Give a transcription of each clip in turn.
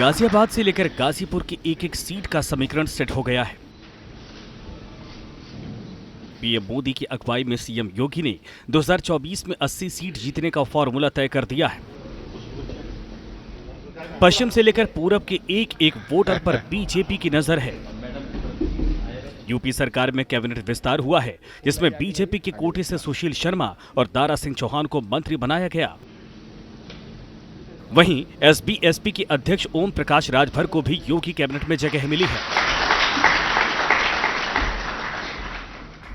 गाजियाबाद से लेकर गाजीपुर की एक एक सीट का समीकरण सेट हो गया है। पीएम मोदी की अगुवाई में सीएम योगी ने 2024 में 80 सीट जीतने का फॉर्मूला तय कर दिया है। पश्चिम से लेकर पूरब के एक एक वोटर पर बीजेपी की नजर है। यूपी सरकार में कैबिनेट विस्तार हुआ है, जिसमें बीजेपी के कोटे से सुशील शर्मा और दारा सिंह चौहान को मंत्री बनाया गया। वहीं एसबी-एसपी के अध्यक्ष ओम प्रकाश राजभर को भी योगी कैबिनेट में जगह मिली है।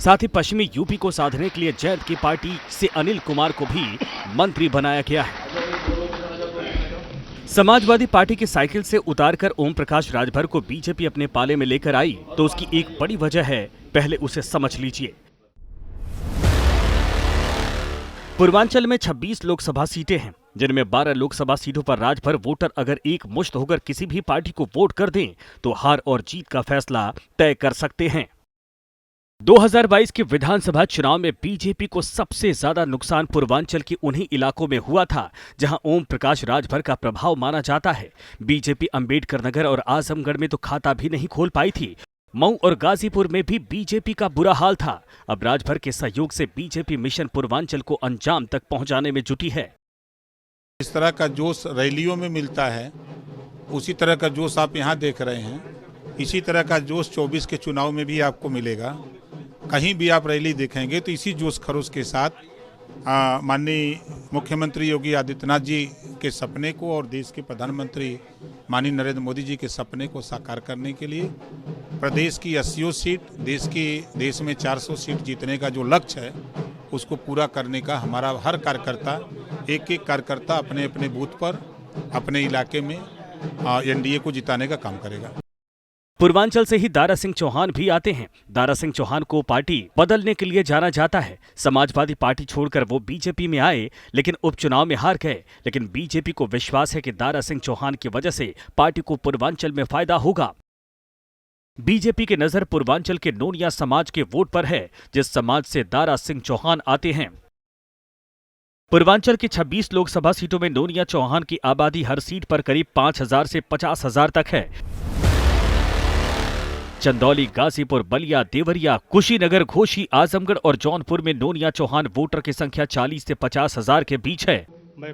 साथ ही पश्चिमी यूपी को साधने के लिए जैद की पार्टी से अनिल कुमार को भी मंत्री बनाया गया है। समाजवादी पार्टी की साइकिल से उतारकर ओम प्रकाश राजभर को बीजेपी अपने पाले में लेकर आई, तो उसकी एक बड़ी वजह है, पहले उसे समझ लीजिए। पूर्वांचल में 26 लोकसभा सीटें हैं, जिनमें 12 लोकसभा सीटों पर राजभर वोटर अगर एक मुश्त होकर किसी भी पार्टी को वोट कर दें तो हार और जीत का फैसला तय कर सकते हैं। 2022 के विधानसभा चुनाव में बीजेपी को सबसे ज्यादा नुकसान पूर्वांचल के उन्हीं इलाकों में हुआ था जहां ओम प्रकाश राजभर का प्रभाव माना जाता है। बीजेपी अंबेडकर नगर और आजमगढ़ में तो खाता भी नहीं खोल पाई थी। मऊ और गाजीपुर में भी बीजेपी का बुरा हाल था। अब राजभर के सहयोग से बीजेपी मिशन पूर्वांचल को अंजाम तक पहुंचाने में जुटी है। इस तरह का जोश रैलियों में मिलता है, उसी तरह का जोश आप यहाँ देख रहे हैं। इसी तरह का जोश 24 के चुनाव में भी आपको मिलेगा। कहीं भी आप रैली देखेंगे तो इसी जोश खरोश के साथ माननीय मुख्यमंत्री योगी आदित्यनाथ जी के सपने को और देश के प्रधानमंत्री माननीय नरेंद्र मोदी जी के सपने को साकार करने के लिए प्रदेश की 80 सीट, देश में 400 सीट जीतने का जो लक्ष्य है उसको पूरा करने का हमारा हर कार्यकर्ता, एक एक कार्यकर्ता अपने अपने बूथ पर, अपने इलाके में एनडीए को जिताने का काम करेगा। पूर्वांचल से ही दारा सिंह चौहान भी आते हैं। दारा सिंह चौहान को पार्टी बदलने के लिए जाना जाता है। समाजवादी पार्टी छोड़कर वो बीजेपी में आए, लेकिन उपचुनाव में हार गए। लेकिन बीजेपी को विश्वास है कि दारा सिंह चौहान की वजह से पार्टी को पूर्वांचल में फायदा होगा। बीजेपी की नजर पूर्वांचल के नोनिया समाज के वोट पर है, जिस समाज से दारा सिंह चौहान आते हैं। पूर्वांचल की 26 लोकसभा सीटों में नोनिया चौहान की आबादी हर सीट पर करीब 5,000 से 50,000 तक है। चंदौली, गाजीपुर, बलिया, देवरिया, कुशीनगर, घोसी, आजमगढ़ और जौनपुर में नोनिया चौहान वोटर की संख्या 40 से 50,000 के बीच है।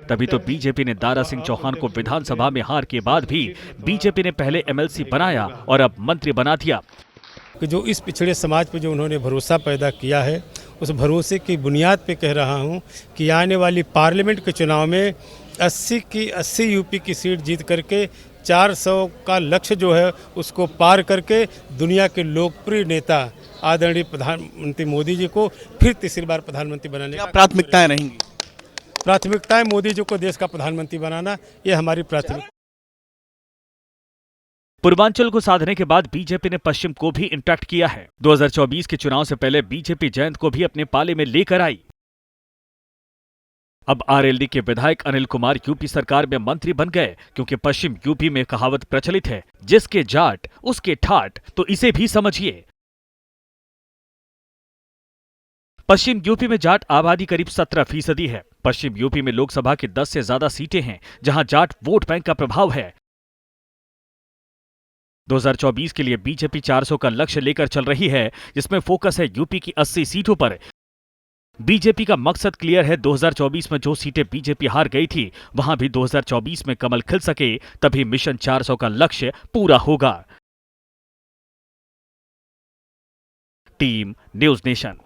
तभी तो बीजेपी ने दारा सिंह चौहान को विधानसभा में हार के बाद भी बीजेपी ने पहले एमएलसी बनाया और अब मंत्री बना दिया। कि जो इस पिछड़े समाज पर जो उन्होंने भरोसा पैदा किया है, उस भरोसे की बुनियाद पे कह रहा हूं कि आने वाली पार्लियामेंट के चुनाव में 80 की 80 यूपी की सीट जीत करके 400 का लक्ष्य जो है उसको पार करके दुनिया के लोकप्रिय नेता आदरणीय प्रधानमंत्री मोदी जी को फिर तीसरी बार प्रधानमंत्री बनाने का प्राथमिकताएं रहेंगी। प्राथमिकताएं मोदी जी को देश का प्रधानमंत्री बनाना, ये हमारी प्राथमिकता। पूर्वांचल को साधने के बाद बीजेपी ने पश्चिम को भी इंटैक्ट किया है। 2024 के चुनाव से पहले बीजेपी जयंत को भी अपने पाले में लेकर आई। अब आरएलडी के विधायक अनिल कुमार यूपी सरकार में मंत्री बन गए, क्योंकि पश्चिम यूपी में कहावत प्रचलित है, जिसके जाट उसके ठाट। तो इसे भी समझिए। पश्चिम यूपी में जाट आबादी करीब 17% है। पश्चिम यूपी में लोकसभा की 10 से ज्यादा सीटें हैं, जहां जाट वोट बैंक का प्रभाव है। 2024 के लिए बीजेपी 400 का लक्ष्य लेकर चल रही है, जिसमें फोकस है यूपी की 80 सीटों पर। बीजेपी का मकसद क्लियर है। 2024 में जो सीटें बीजेपी हार गई थी, वहां भी 2024 में कमल खिल सके, तभी मिशन 400 का लक्ष्य पूरा होगा। Team news nation.